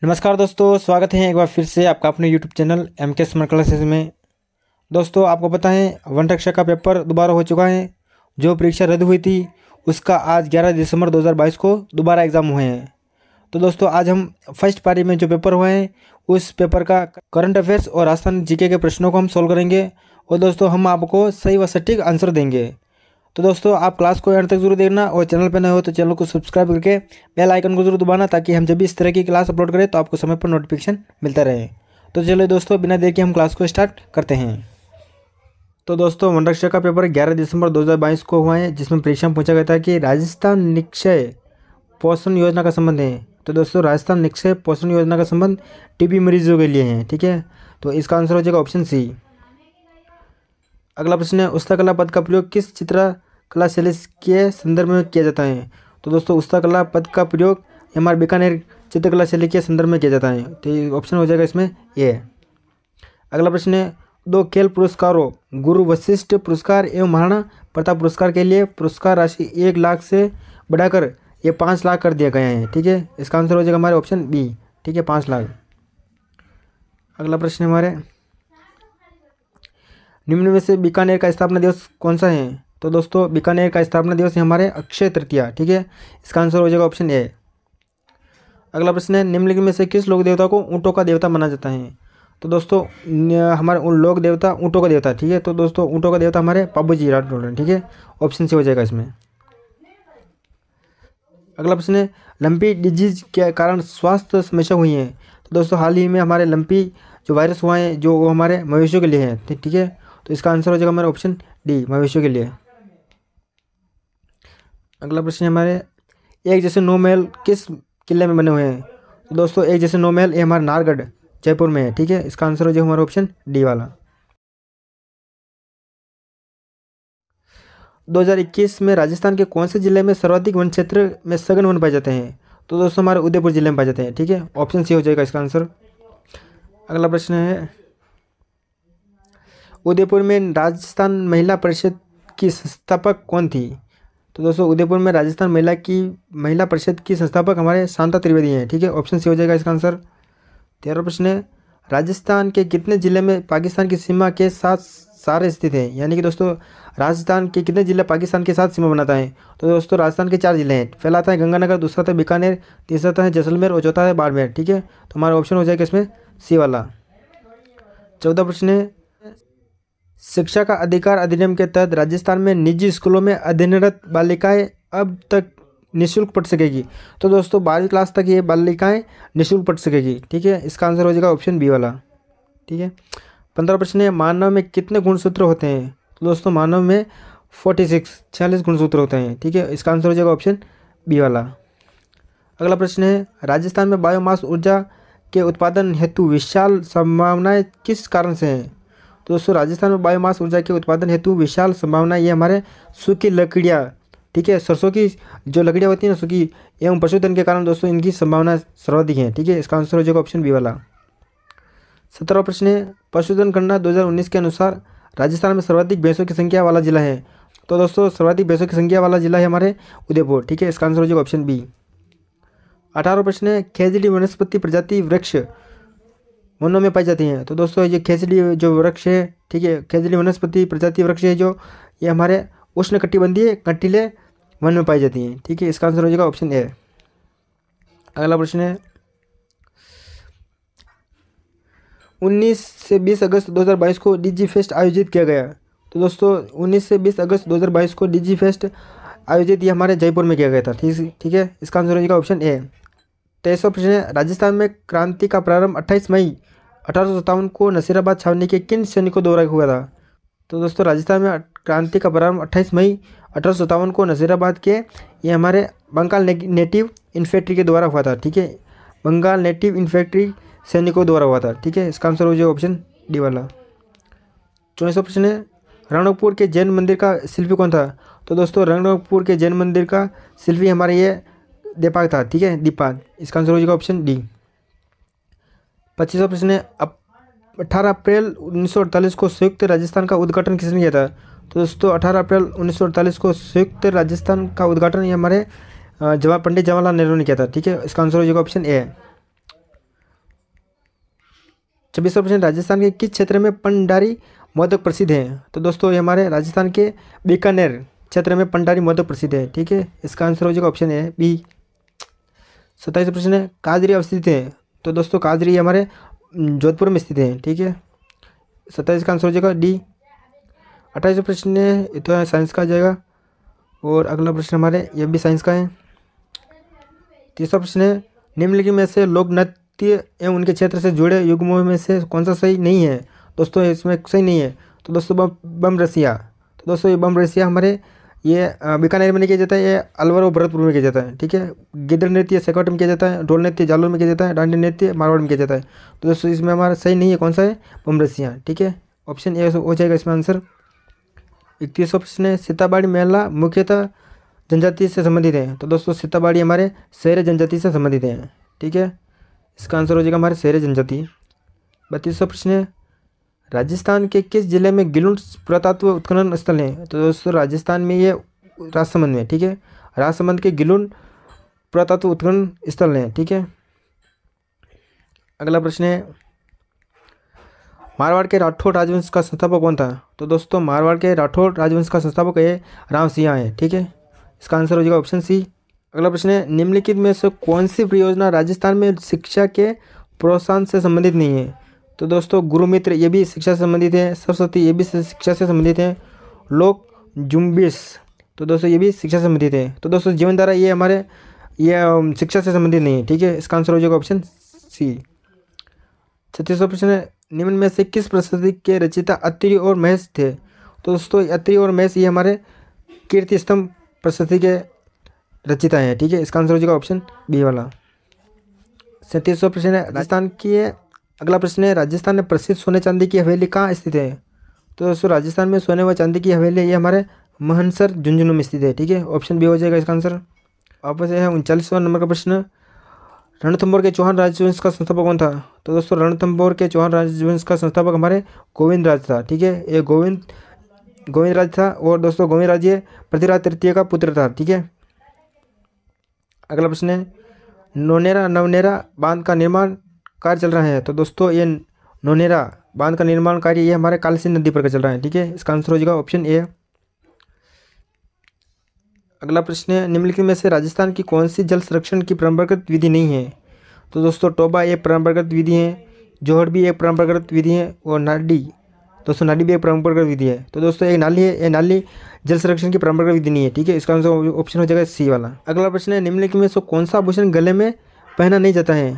नमस्कार दोस्तों, स्वागत है एक बार फिर से आपका अपने YouTube channel MK smart classes में। दोस्तों, आपको पता है वन रक्षा का पेपर दोबारा हो चुका है। जो परीक्षा रद्द हुई थी उसका आज 11 दिसंबर 2022 को दोबारा एग्ज़ाम हुए हैं। तो दोस्तों, आज हम फर्स्ट पारी में जो पेपर हुए हैं उस पेपर का करंट अफेयर्स और राजस्थान जीके के प्रश्नों को हम सोल्व करेंगे और दोस्तों हम आपको सही व सटीक आंसर देंगे। तो दोस्तों, आप क्लास को एंड तक जरूर देखना और चैनल पर नए हो तो चैनल को सब्सक्राइब करके बेल आइकन को जरूर दबाना ताकि हम जब भी इस तरह की क्लास अपलोड करें तो आपको समय पर नोटिफिकेशन मिलता रहे। तो चलो दोस्तों, बिना देर के हम क्लास को स्टार्ट करते हैं। तो दोस्तों, वन रक्षा का पेपर 11 दिसंबर 2022 को हुआ है, जिसमें परीक्षा में पूछा गया था कि राजस्थान निक्षय पोषण योजना का संबंध है। तो दोस्तों, राजस्थान निक्षय पोषण योजना का संबंध टीबी मरीजों के लिए है। ठीक है, तो इसका आंसर हो जाएगा ऑप्शन सी। अगला प्रश्न है, उस्तकला पद का प्रयोग किस चित्रकला शैली के संदर्भ में किया जाता है। तो दोस्तों, उस्तकला पद का प्रयोग हमारे बीकानेर चित्रकला शैली के संदर्भ में किया जाता है। तो ये ऑप्शन हो जाएगा इसमें ए। अगला प्रश्न है, दो खेल पुरस्कारों गुरु वशिष्ठ पुरस्कार एवं महाराणा प्रताप पुरस्कार के लिए पुरस्कार राशि 1 लाख से बढ़ाकर ये 5 लाख कर दिया गया है। ठीक है, इसका आंसर हो जाएगा हमारे ऑप्शन बी। ठीक है, 5 लाख। अगला प्रश्न है हमारे, निम्न में से बीकानेर का स्थापना दिवस कौन सा है। तो दोस्तों, बीकानेर का स्थापना दिवस है हमारे अक्षय तृतीया। ठीक है, इसका आंसर हो जाएगा ऑप्शन ए। अगला प्रश्न है, निम्नलिखित में से किस लोक देवता को ऊँटों का देवता माना जाता है। तो दोस्तों, हमारे उन लोक देवता ऊँटों का देवता। ठीक है, तो दोस्तों ऊँटों का देवता हमारे पाबूजी राठौड़ हैं। ठीक है, ऑप्शन सी हो जाएगा इसमें। अगला प्रश्न है, लंपी डिजीज के कारण स्वास्थ्य समस्या हुई है। तो दोस्तों, हाल ही में हमारे लंपी जो वायरस हुआ है जो वो हमारे मवेशियों के लिए है। ठीक है, तो इसका आंसर हो जाएगा हमारा ऑप्शन डी, मवेशियों के लिए। अगला प्रश्न है हमारे, एक जैसे 9 महल किस किले में बने हुए हैं। तो दोस्तों, एक जैसे 9 महल ये हमारे नाहरगढ़ जयपुर में है। ठीक है, इसका आंसर हो जाएगा हमारा ऑप्शन डी वाला। 2021 में राजस्थान के कौन से जिले में सर्वाधिक वन क्षेत्र में सघन वन पाए जाते हैं। तो दोस्तों, हमारे उदयपुर जिले में पाए जाते हैं। ठीक है, ऑप्शन सी हो जाएगा इसका आंसर। अगला प्रश्न है, उदयपुर में राजस्थान महिला परिषद की संस्थापक कौन थी। तो दोस्तों, उदयपुर में राजस्थान महिला परिषद की संस्थापक हमारे शांता त्रिवेदी हैं। ठीक है, ऑप्शन सी हो जाएगा इसका आंसर। 13वां प्रश्न है, राजस्थान के कितने जिले में पाकिस्तान की सीमा के साथ सारे स्थित हैं। यानी कि दोस्तों, राजस्थान के कितने जिले पाकिस्तान के साथ सीमा बनाता है। तो दोस्तों, राजस्थान के 4 जिले हैं। पहला आता है गंगानगर, दूसरा आता है बीकानेर, तीसरा आता है जैसलमेर और चौथा है बाड़मेर। ठीक है, तो हमारा ऑप्शन हो जाएगा इसमें सी वाला। 14वां प्रश्न है, शिक्षा का अधिकार अधिनियम के तहत राजस्थान में निजी स्कूलों में अध्ययनरत बालिकाएं अब तक निःशुल्क पढ़ सकेगी। तो दोस्तों, 12वीं क्लास तक ये बालिकाएं निःशुल्क पढ़ सकेगी। ठीक है, इसका आंसर हो जाएगा ऑप्शन बी वाला। ठीक है, 15वां प्रश्न है, मानव में कितने गुणसूत्र होते हैं। तो दोस्तों, मानव में 46 गुणसूत्र होते हैं। ठीक है, इसका आंसर हो जाएगा ऑप्शन बी वाला। अगला प्रश्न है, राजस्थान में बायोमास ऊर्जा के उत्पादन हेतु विशाल संभावनाएं किस कारण से हैं। तो दोस्तों, राजस्थान में बायोमास ऊर्जा के उत्पादन हेतु विशाल संभावना ये हमारे सूखी लकड़ियाँ, ठीक है, सरसों की जो लकड़ियाँ होती हैं ना सूखी, एवं पशुधन के कारण दोस्तों इनकी संभावना सर्वाधिक है। ठीक है, इसका आंसर हो जाएगा ऑप्शन बी वाला। 17वां प्रश्न है, पशुधन गणना 2019 के अनुसार राजस्थान में सर्वाधिक भैंसों की संख्या वाला जिला है। तो दोस्तों, सर्वाधिक भैंसों की संख्या वाला जिला है हमारे उदयपुर। ठीक है, इसका आंसर हो जाएगा ऑप्शन बी। 18वां प्रश्न है, खेजड़ी वनस्पति प्रजाति वृक्ष वनों में पाई जाती हैं। तो दोस्तों, ये खेजड़ी जो वृक्ष है, ठीक है, खेजड़ी वनस्पति प्रजाति वृक्ष है जो ये हमारे उष्णकटिबंधीय कंटीले वन में पाई जाती हैं। ठीक है, इसका आंसर हो जाएगा ऑप्शन ए। अगला प्रश्न है, 19 से 20 अगस्त 2022 को डिजी फेस्ट आयोजित किया गया। तो दोस्तों, 19 से 20 अगस्त 2022 को डिजी फेस्ट आयोजित ये हमारे जयपुर में किया गया था। ठीक है, इसका आंसर हो जाएगा ऑप्शन ए। 23वां प्रश्न है, राजस्थान में क्रांति का प्रारंभ 28 मई 1857 को नसीराबाद छावनी के किन सैनिकों द्वारा हुआ था। तो दोस्तों, राजस्थान में क्रांति का प्रारंभ 28 मई 1857 को नसीराबाद के ये हमारे बंगाल नेटिव इन्फेंट्री के द्वारा हुआ था। ठीक है, बंगाल नेटिव इन्फेंट्री सैनिकों द्वारा हुआ था। ठीक है, इसका आंसर हो जाएगा ऑप्शन डी वाला। 24वां प्रश्न है, रणकपुर के जैन मंदिर का शिल्पी कौन था। तो दोस्तों, रणकपुर के जैन मंदिर का शिल्पी हमारे ये दीपाक था। ठीक है, दीपाक, इसका आंसर हो जाएगा ऑप्शन डी। 25वां प्रश्न है, 18 अप्रैल 1948 को संयुक्त राजस्थान का उद्घाटन किसने किया था। तो दोस्तों, 18 अप्रैल 1948 को संयुक्त राजस्थान का उद्घाटन ये हमारे पंडित जवाहरलाल नेहरू ने किया था। ठीक है, इसका आंसर हो जाएगा ऑप्शन ए। 26वां प्रश्न, राजस्थान के किस क्षेत्र में पंडारी मोदक प्रसिद्ध हैं? तो दोस्तों ये हमारे राजस्थान के बीकानेर क्षेत्र में पंडारी मोदक प्रसिद्ध है। ठीक है, इसका आंसर हो जाएगा ऑप्शन ए बी। 27वां प्रश्न है, काजरी अवस्थित है? तो दोस्तों काजरी हमारे जोधपुर में स्थित है। ठीक है, 27 का आंसर हो जाएगा डी। 28वां प्रश्न है, ये तो साइंस का आ जाएगा। और अगला प्रश्न हमारे ये भी साइंस का है। 30वां प्रश्न है, निम्नलिखित में से लोक नृत्य एवं उनके क्षेत्र से जुड़े युग्मों में से कौन सा सही नहीं है? दोस्तों इसमें सही नहीं है। तो दोस्तों बम रसिया। तो दोस्तों ये बम रसिया हमारे ये बीकानेर में नहीं किया जाता है, ये अलवर और भरतपुर में किया जाता है। ठीक है, गिद्ध नृत्य शेखावट में किया जाता है, ढोल नृत्य जालोर में किया जाता है, डांडी नृत्य मारवाड़ में किया जाता है। तो दोस्तों इसमें हमारा सही नहीं है, कौन सा है? बम रसिया। ठीक है, ऑप्शन ए हो जाएगा इसमें आंसर। 31वां प्रश्न है, सीताबाड़ी मेला मुख्यतः जनजाति से संबंधित है? तो दोस्तों सीताबाड़ी हमारे शहर जनजाति से संबंधित है। ठीक है, इसका आंसर हो जाएगा हमारे शहर जनजाति। 32वां प्रश्न है, राजस्थान के किस जिले में गिलुंड पुरातत्व उत्खनन स्थल है? तो दोस्तों राजस्थान में ये राजसमंद में। ठीक है, राजसमंद के गिलुंड पुरातत्व उत्खनन स्थल है। ठीक है, अगला प्रश्न है, मारवाड़ के राठौड़ राजवंश का संस्थापक कौन था? तो दोस्तों मारवाड़ के राठौड़ राजवंश का संस्थापक ये राम सिंह है। ठीक है, इसका आंसर हो जाएगा ऑप्शन सी। अगला प्रश्न है, निम्नलिखित में से कौन सी परियोजना राजस्थान में शिक्षा के प्रोत्साहन से संबंधित नहीं है? तो दोस्तों गुरु मित्र ये भी शिक्षा से संबंधित है, सरस्वती ये भी शिक्षा से संबंधित है, लोक जुम्बिश तो दोस्तों ये भी शिक्षा से संबंधित है। तो दोस्तों जीवनधारा ये हमारे ये शिक्षा से संबंधित नहीं है। ठीक है, इसका आंसर हो जाएगा ऑप्शन सी। 36वां प्रश्न है, निम्न में से किस प्रसिद्धि के रचयिता अत्रि और महेश थे? तो दोस्तों अत्रि और महेश ये हमारे कीर्ति स्तंभ प्रसिद्धि के रचयिता हैं। ठीक है, इसका आंसर हो जाएगा ऑप्शन बी वाला। 37वां प्रश्न है, राजस्थान की अगला प्रश्न है, राजस्थान में प्रसिद्ध सोने चांदी की हवेली कहाँ स्थित है? तो दोस्तों राजस्थान में सोने व चांदी की हवेली ये हमारे महनसर झुंझुनू में स्थित है। ठीक है, ऑप्शन बी हो जाएगा इसका आंसर। वापस है 39वां नंबर का प्रश्न, रणथंभौर के चौहान राजवंश का संस्थापक कौन था? तो दोस्तों रणथंभौर के चौहान राजवंश का संस्थापक हमारे गोविंद राज था। ठीक है, ये गोविंद राज था। और दोस्तों गोविंद राज ये पृथ्वीराज तृतीय का पुत्र था। ठीक है, अगला प्रश्न है, नौनेरा नवनेरा बांध का निर्माण कार्य चल रहा है? तो दोस्तों ये नौनेरा बांध का निर्माण कार्य ये हमारे कालसी नदी पर चल रहा है। ठीक है, इसका आंसर हो जाएगा ऑप्शन ए। अगला प्रश्न है, निम्नलिखित में से राजस्थान की कौन सी जल संरक्षण की परंपरागत विधि नहीं है? तो दोस्तों टोबा एक परंपरागत विधि है, जोहड़ भी एक परंपरागत विधि है, और नाडी नाडी भी एक परंपरागत विधि है। तो दोस्तों एक नाली है, ये नाली जल संरक्षण की परंपरागत विधि नहीं है। ठीक है, इसका आंसर ऑप्शन हो जाएगा सी वाला। अगला प्रश्न है, निम्नलिखित में से कौन सा आभूषण गले में पहना नहीं जाता है?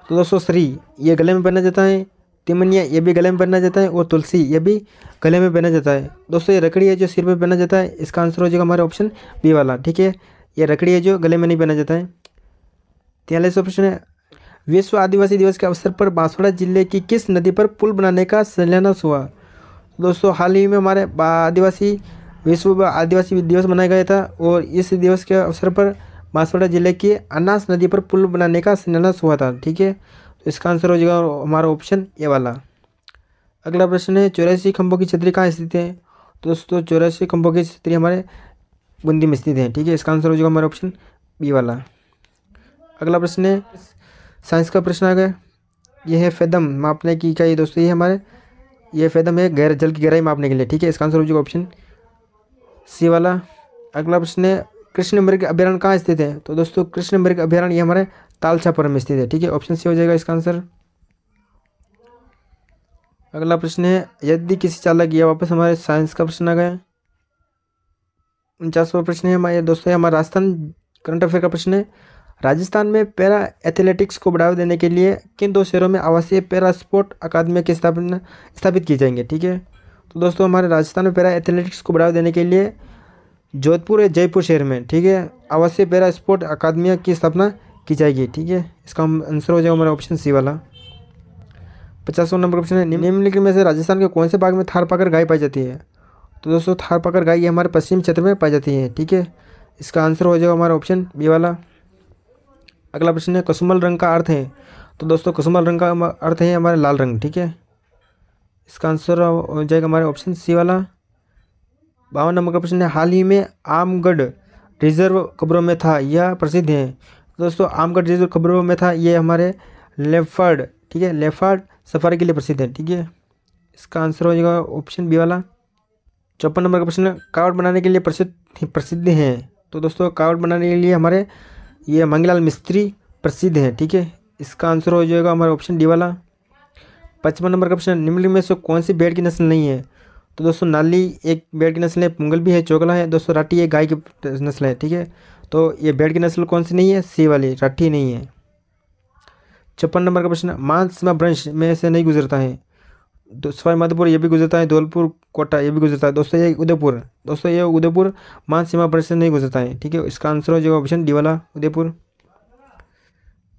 तो दोस्तों श्री ये गले में पहना जाता है, तिमनिया ये भी गले में पहना जाता है, और तुलसी ये भी गले में पहना जाता है। दोस्तों ये रकड़ी है जो सिर पे पहना जाता है, इसका आंसर हो जाएगा हमारे ऑप्शन बी वाला। ठीक है, ये रकड़ी है जो गले में नहीं पहना जाता है। 43वां प्रश्न है, विश्व आदिवासी दिवस के अवसर पर बांसवाड़ा जिले की किस नदी पर पुल बनाने का शिलान्यास हुआ? दोस्तों हाल ही में हमारे विश्व आदिवासी दिवस मनाया गया था, और इस दिवस के अवसर पर बांसवाड़ा जिले की अनास नदी पर पुल बनाने का शिलान्यास हुआ था। ठीक है, तो इसका आंसर हो जाएगा हमारा ऑप्शन ए वाला। अगला प्रश्न है, 84 खंभों की छतरी कहाँ स्थित है? तो दोस्तों 84 खंभों की छतरी हमारे बूंदी में स्थित है। ठीक है, इसका आंसर हो जाएगा हमारा ऑप्शन बी वाला। अगला प्रश्न है, साइंस का प्रश्न आ गया, यह है फेदम मापने की इकाई। दोस्तों ये फेदम है जल की गहराई मापने के लिए। ठीक है, इसका आंसर हो जाएगा ऑप्शन सी वाला। अगला प्रश्न है, कृष्ण मृग अभयारण्य कहाँ स्थित है? तो दोस्तों कृष्ण मृग अभयारण्य ये हमारे तालछापुर में स्थित है। ठीक है, ऑप्शन सी हो जाएगा इसका आंसर। अगला प्रश्न है, यदि किसी चालक या वापस हमारे साइंस का प्रश्न आ गया। 49वां प्रश्न है हमारे दोस्तों हमारा राजस्थान करंट अफेयर का प्रश्न है, राजस्थान में पैरा एथलेटिक्स को बढ़ावा देने के लिए किन दो शहरों में आवासीय पैरा स्पोर्ट अकादमी की स्थापित की जाएंगे? ठीक है, तो दोस्तों हमारे राजस्थान में पैरा एथलेटिक्स को बढ़ावा देने के लिए जोधपुर या जयपुर शहर में, ठीक है, आवासीय पैरा स्पोर्ट अकादमियाँ की स्थापना की जाएगी। ठीक है, इसका आंसर हो जाएगा हमारा ऑप्शन सी वाला। 50वां नंबर प्रश्न है, निम्नलिखित में से राजस्थान के कौन से भाग में थारपाकर गाय पाई जाती है? तो दोस्तों थारपाकर गाय ये हमारे पश्चिम क्षेत्र में पाई जाती है। ठीक है, इसका आंसर हो जाएगा हमारा ऑप्शन बी वाला। अगला प्रश्न है, कुसुमल रंग का अर्थ है? तो दोस्तों कुसुमल रंग का अर्थ है हमारे लाल रंग। ठीक है, इसका आंसर हो जाएगा हमारे ऑप्शन सी वाला। 52 नंबर का प्रश्न है, हाल ही में आमगढ़ रिजर्व खबरों में था, यह प्रसिद्ध है? दोस्तों आमगढ़ रिजर्व खबरों में था ये हमारे लेपर्ड, ठीक है, लेपर्ड सफारी के लिए प्रसिद्ध है। ठीक है, इसका आंसर हो जाएगा ऑप्शन बी वाला। 54 नंबर का प्रश्न, कावड़ बनाने के लिए प्रसिद्ध हैं। तो दोस्तों कावड़ बनाने के लिए हमारे ये मंगीलाल मिस्त्री प्रसिद्ध हैं। ठीक है, इसका आंसर हो जाएगा हमारा ऑप्शन डी वाला। 55 नंबर का प्रश्न, निम्नलिखित में से कौन सी भेड़ की नस्ल नहीं है। तो दोस्तों नाली एक भेड़ की नस्ल है, पुंगल भी है, चोगला है, दोस्तों राठी एक गाय की नस्ल है। ठीक है, तो ये भेड़ की नस्ल कौन सी नहीं है, सी वाली राठी नहीं है। 56 नंबर का प्रश्न, मांस सीमा ब्रंश में से नहीं गुजरता है। सवाई माधोपुर ये भी गुजरता है, धौलपुर कोटा ये भी गुजरता है, दोस्तों ये उदयपुर, दोस्तों ये उदयपुर मांस सीमा ब्रंश से नहीं गुजरता है। ठीक है, इसका आंसर हो जाएगा ऑप्शन डी वाला उदयपुर।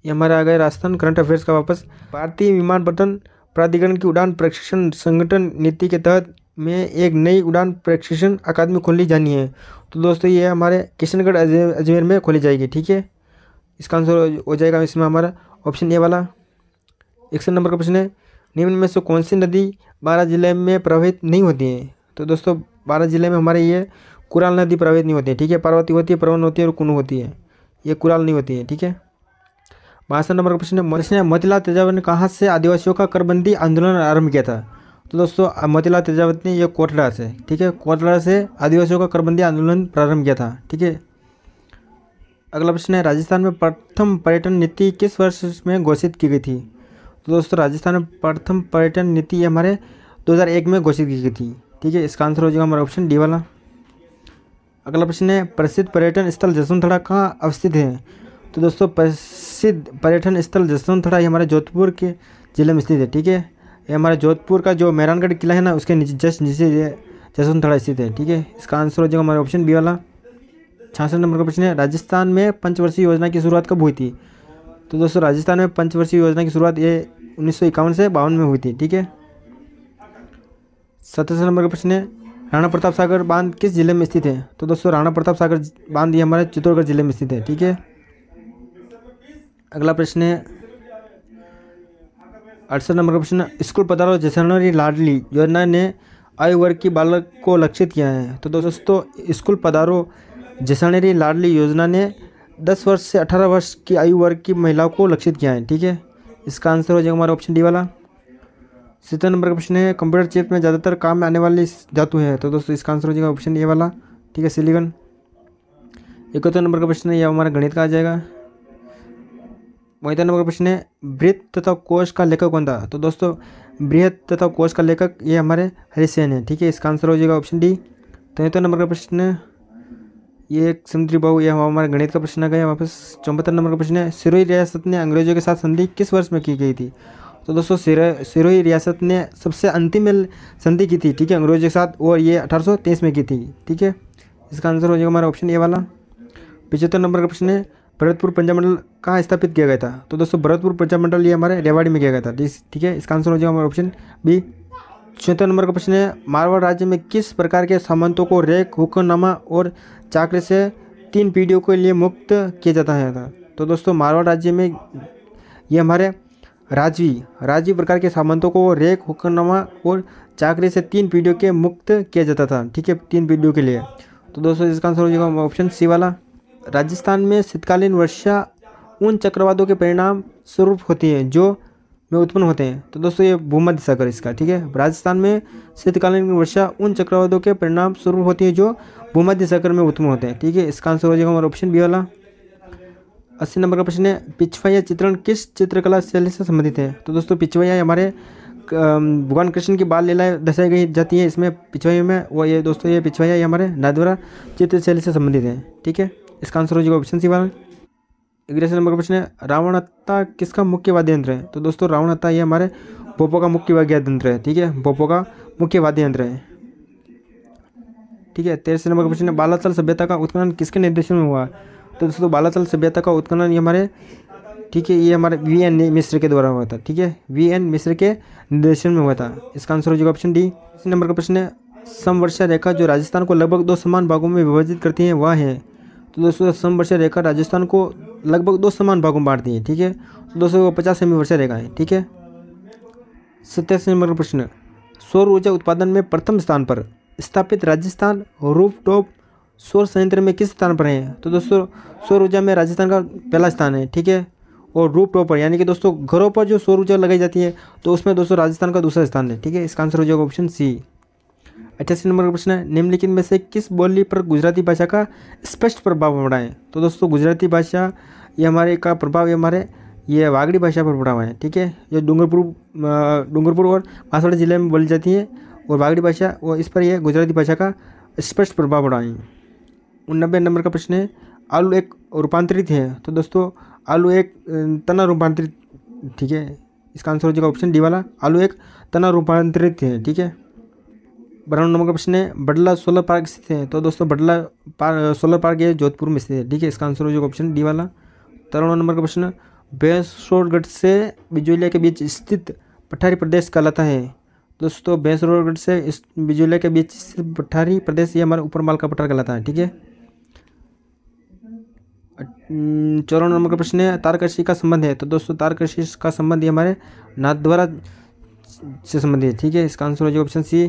ये हमारे आ गए राजस्थान करंट अफेयर्स का वापस। भारतीय विमानपत्तन प्राधिकरण की उड़ान प्रशिक्षण संगठन नीति के तहत में एक नई उड़ान प्रशिक्षण अकादमी खोली जानी है। तो दोस्तों ये हमारे किशनगढ़ अजमेर में खोली जाएगी। ठीक है, इसका आंसर हो जाएगा इसमें हमारा ऑप्शन ए वाला। 61 नंबर का प्रश्न है, निम्न में से कौन सी नदी 12 जिले में प्रवाहित नहीं होती है। तो दोस्तों 12 जिले में हमारे ये कुराल नदी प्रवाहित नहीं होती है। ठीक है, पार्वती होती है, परवन होती है और कुनू होती है, ये कुराल नहीं होती है। ठीक है, 62 नंबर का प्रश्न है, मोतीलाल तेजावत ने कहाँ से आदिवासियों का करबंदी आंदोलन आरंभ किया था। तो दोस्तों मोतीलाल तेजावत ने ये कोटड़ा से, ठीक है, कोटड़ा से आदिवासियों का करबंदी आंदोलन प्रारंभ किया था। ठीक है, अगला प्रश्न है, राजस्थान में प्रथम पर्यटन नीति किस वर्ष में घोषित की गई थी। तो दोस्तों राजस्थान में प्रथम पर्यटन नीति हमारे 2001 में घोषित की गई थी। ठीक है, इसका आंसर हो जाएगा हमारा ऑप्शन डी वाला। अगला प्रश्न है, प्रसिद्ध पर्यटन स्थल जसवंत थड़ा कहाँ अवस्थित है। तो दोस्तों प्रसिद्ध पर्यटन स्थल जसवंत थड़ा ये हमारे जोधपुर के जिले में स्थित है। ठीक है, ये हमारे जोधपुर का जो मेहरानगढ़ किला है ना, उसके नीचे जस्ट नीचे जसवंत थड़ा स्थित है। ठीक है, इसका आंसर हो जाएगा हमारा ऑप्शन बी वाला। 66 नंबर का प्रश्न है, राजस्थान में पंचवर्षीय योजना की शुरुआत कब हुई थी। तो दोस्तों राजस्थान में पंचवर्षीय योजना की शुरुआत ये 1951 से 52 में हुई थी। ठीक है, 77 नंबर का प्रश्न है, राणा प्रताप सागर बांध किस जिले में स्थित है। तो दोस्तों राणा प्रताप सागर बांध ये हमारे चित्तौड़गढ़ जिले में स्थित है। ठीक है, अगला प्रश्न है 68 नंबर का प्रश्न, स्कूल पधारो जैसलमेर लाडली योजना ने आयु वर्ग की बालक को लक्षित किया है। तो दोस्तों स्कूल पधारो जैसलमेर लाडली योजना ने 10 वर्ष से 18 वर्ष की आयु वर्ग की महिलाओं को लक्षित किया है। ठीक है, इसका आंसर हो जाएगा हमारा ऑप्शन डी वाला। 70 नंबर का प्रश्न है, कंप्यूटर चिप में ज़्यादातर काम में आने वाली धातु है। तो दोस्तों इसका आंसर हो जाएगा ऑप्शन ए वाला। ठीक है, सिलिकॉन। 71 नंबर का प्रश्न है, यह हमारा गणित का आ जाएगा। 72 नंबर का प्रश्न है, बृहत तथा कोश का लेखक कौन था। तो दोस्तों बृहत तथा कोश का लेखक ये हमारे हरिसेन है। ठीक है, इसका आंसर हो जाएगा ऑप्शन डी। 73 नंबर का प्रश्न, ये एक समुद्री बाहु, यह हमारे गणित का प्रश्न आ गया वापस। 74 नंबर का प्रश्न है, सिरोही रियासत ने अंग्रेजों के साथ संधि किस वर्ष में की गई थी। तो दोस्तों सिरोही रियासत ने सबसे अंतिम संधि की थी, ठीक है, अंग्रेजों के साथ, और ये 1823 में की थी। ठीक है, इसका आंसर हो जाएगा हमारा ऑप्शन ए वाला। 75 नंबर का प्रश्न है, भरतपुर पंचमंडल कहाँ स्थापित किया गया था। तो दोस्तों भरतपुर पंचमंडल ये हमारे रेवाड़ी में किया गया था। ठीक है, इसका आंसर हो जाएगा हमारा ऑप्शन बी। 76 नंबर का प्रश्न है, मारवाड़ राज्य में किस प्रकार के सामंतों को रेख, हुक्मनामा और चाक्र से 3 पीढ़ियों के लिए मुक्त किया जाता है। तो दोस्तों मारवाड़ राज्य में ये हमारे राजवी प्रकार के सामंतों को रेख, हुक्मनामा और चाकरी से 3 पीढ़ियों के मुक्त किया जाता था। ठीक है, 3 पीढ़ियों के लिए। तो दोस्तों इसका आंसर हो जाएगा ऑप्शन सी वाला। राजस्थान में शीतकालीन वर्षा उन चक्रवातों के परिणाम स्वरूप होती है जो में उत्पन्न होते हैं। तो दोस्तों ये भूमध्य सागर इसका। ठीक है, राजस्थान में शीतकालीन वर्षा उन चक्रवातों के परिणाम स्वरूप होती है जो भूमध्य सागर में उत्पन्न होते हैं। ठीक है, इसका आंसर हो जाएगा हमारा ऑप्शन बी वाला। 80 नंबर का प्रश्न है, पिछवाइया चित्रण किस चित्रकला शैली से संबंधित है। तो दोस्तों पिछवाइया हमारे भगवान कृष्ण की बाल लीलाएं दर्शाई गई जाती है इसमें पिछवाइया में, वो ये दोस्तों ये पिछवाइया ये हमारे नाथद्वारा चित्र शैली से संबंधित है। ठीक है, इसका आंसर हो जाएगा ऑप्शन सी वाला। 11 नंबर का प्रश्न है, रावणहत्ता किसका मुख्य वाद्य यंत्र है। तो दोस्तों रावणहत्ता ये हमारे भोपो का मुख्य वाद्य यंत्र है। ठीक है, भोपो का मुख्य वाद्य यंत्र है। ठीक है, 13 नंबर का प्रश्न है, बालाचल सभ्यता का उत्खनन किसके निर्देशन में हुआ। तो दोस्तों बालाचल सभ्यता का उत्खनन ये हमारे, ठीक है, ये हमारे वी.एन. मिश्र के द्वारा हुआ था। ठीक है, वी.एन. मिश्र के निर्देशन में हुआ था। इसका आंसर हो जाएगा ऑप्शन डी। 20 नंबर का प्रश्न है, समवर्षा रेखा जो राजस्थान को लगभग 2 समान भागों में विभाजित करती है वह है। तो दोस्तों समवर्षा रेखा राजस्थान को लगभग 2 समान भागों में बांटती है। ठीक है, तो दोस्तों वो 50 सेमी वर्षा रेखा है। ठीक है, 87 नंबर का प्रश्न, सौर ऊर्जा उत्पादन में प्रथम स्थान पर स्थापित राजस्थान रूफटॉप सौर संयंत्र में किस स्थान पर है। तो दोस्तों सौर ऊर्जा में राजस्थान का पहला स्थान है। ठीक है, और रूप टॉप पर, यानी कि दोस्तों घरों पर जो सौर ऊर्जा लगाई जाती है, तो उसमें दोस्तों राजस्थान का दूसरा स्थान है। ठीक है, इसका आंसर हो जाएगा ऑप्शन सी। 88 नंबर का प्रश्न है, निम्नलिखित में से किस बोली पर गुजराती भाषा का स्पष्ट प्रभाव पड़ा है? तो दोस्तों गुजराती भाषा ये हमारे का प्रभाव ये वागड़ी भाषा पर पड़ा हुआ है। ठीक है, ये डूंगरपुर और बांसवाड़ा जिले में बोली जाती है, और वागड़ी भाषा वो इस पर यह गुजराती भाषा का स्पष्ट प्रभाव पड़ा है। 89 नंबर का प्रश्न है, आलू एक रूपांतरित है? तो दोस्तों आलू एक तना रूपांतरित, ठीक है, इसका आंसर हो जाएगा ऑप्शन डी वाला, आलू एक तना रूपांतरित है। ठीक है, 92 नंबर का प्रश्न है, बडला सोलर पार्क स्थित है? तो दोस्तों बडला सोलर पार्क ये जोधपुर में स्थित है। ठीक है, इसका आंसर हो जाएगा ऑप्शन डी वाला। 93 नंबर का प्रश्न, भैंसरोडगढ़ से बिजोलिया के बीच स्थित पठारी प्रदेश कहलाता है? दोस्तों भैंसरोडगढ़ से इस बिजोलिया के बीच स्थित पठारी प्रदेश ये हमारा ऊपर माल का पठार कहलाता है। ठीक है, 94 नंबर का प्रश्न है, तारकशी का संबंध है? तो दोस्तों तारकशी का संबंध ये हमारे नाथद्वारा से संबंधित है। ठीक है, इसका आंसर हो जाएगा ऑप्शन सी।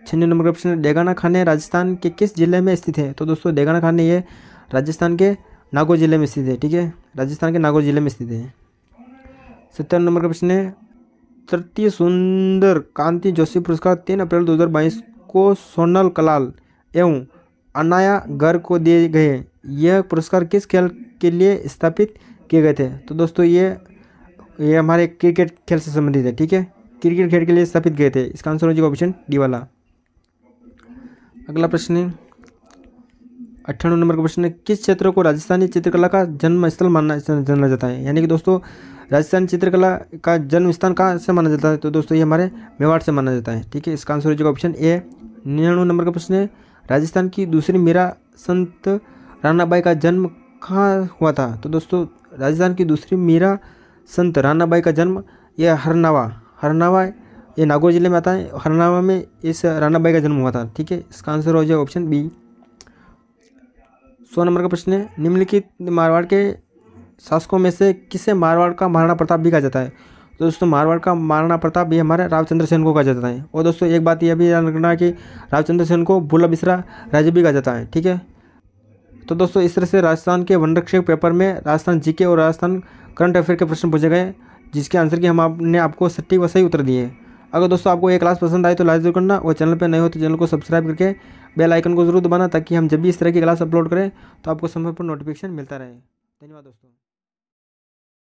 96 नंबर का प्रश्न है, डेगाना खाने राजस्थान के किस जिले में स्थित है? तो दोस्तों डेगाना खाने ये राजस्थान के नागौर जिले में स्थित है। ठीक है, राजस्थान के नागौर जिले में स्थित है। 57 नंबर का प्रश्न है, तृतीय सुंदर कांति जोशी पुरस्कार 3 अप्रैल 2022 को सोनल कलाल एवं अनाया गर्ग को दिए गए। यह पुरस्कार किस खेल के लिए स्थापित किए गए थे? तो दोस्तों ये हमारे क्रिकेट खेल से संबंधित है। ठीक है, क्रिकेट खेल के लिए स्थापित किए थे। इसका आंसर हो जाएगा ऑप्शन डी वाला। अगला प्रश्न है 98 नंबर का प्रश्न है, किस क्षेत्र को राजस्थानी चित्रकला का जन्म स्थल जाना जाता है? यानी कि दोस्तों राजस्थानी चित्रकला का जन्म स्थान कहाँ से माना जाता है? तो दोस्तों ये हमारे मेवाड़ से माना जाता है। ठीक है, इसका आंसर हो जाएगा ऑप्शन ए। 99 नंबर का प्रश्न है, राजस्थान की दूसरी मीरा संत रानाबाई का जन्म कहाँ हुआ था? तो दोस्तों राजस्थान की दूसरी मीरा संत रानाबाई का जन्म यह हरनावा ये नागौर जिले में आता है। हरनावा में इस रानाबाई का जन्म हुआ था। ठीक है, इसका आंसर हो जाएगा ऑप्शन बी। 100 नंबर का प्रश्न है, निम्नलिखित मारवाड़ के शासकों में से किसे मारवाड़ का महाराणा प्रताप भी कहा जाता है? तो दोस्तों मारवाड़ का महाराणा प्रताप भी हमारे रावचंद्र सेन को कहा जाता है। और दोस्तों एक बात यह भी याद रखना है कि रावचंद्र सेन को भूला बिसरा राजा भी कहा जाता है। ठीक है, तो दोस्तों इस तरह से राजस्थान के वनरक्षक पेपर में राजस्थान जीके और राजस्थान करंट अफेयर के प्रश्न पूछे गए, जिसके आंसर की हमने आपको सटीक व सही उत्तर दिए। अगर दोस्तों आपको ये क्लास पसंद आए तो लाइक जरूर करना, और चैनल पर नए हो तो चैनल को सब्सक्राइब करके बेल आइकन को जरूर दबाना, ताकि हम जब भी इस तरह की क्लास अपलोड करें तो आपको समय पर नोटिफिकेशन मिलता रहे। धन्यवाद दोस्तों।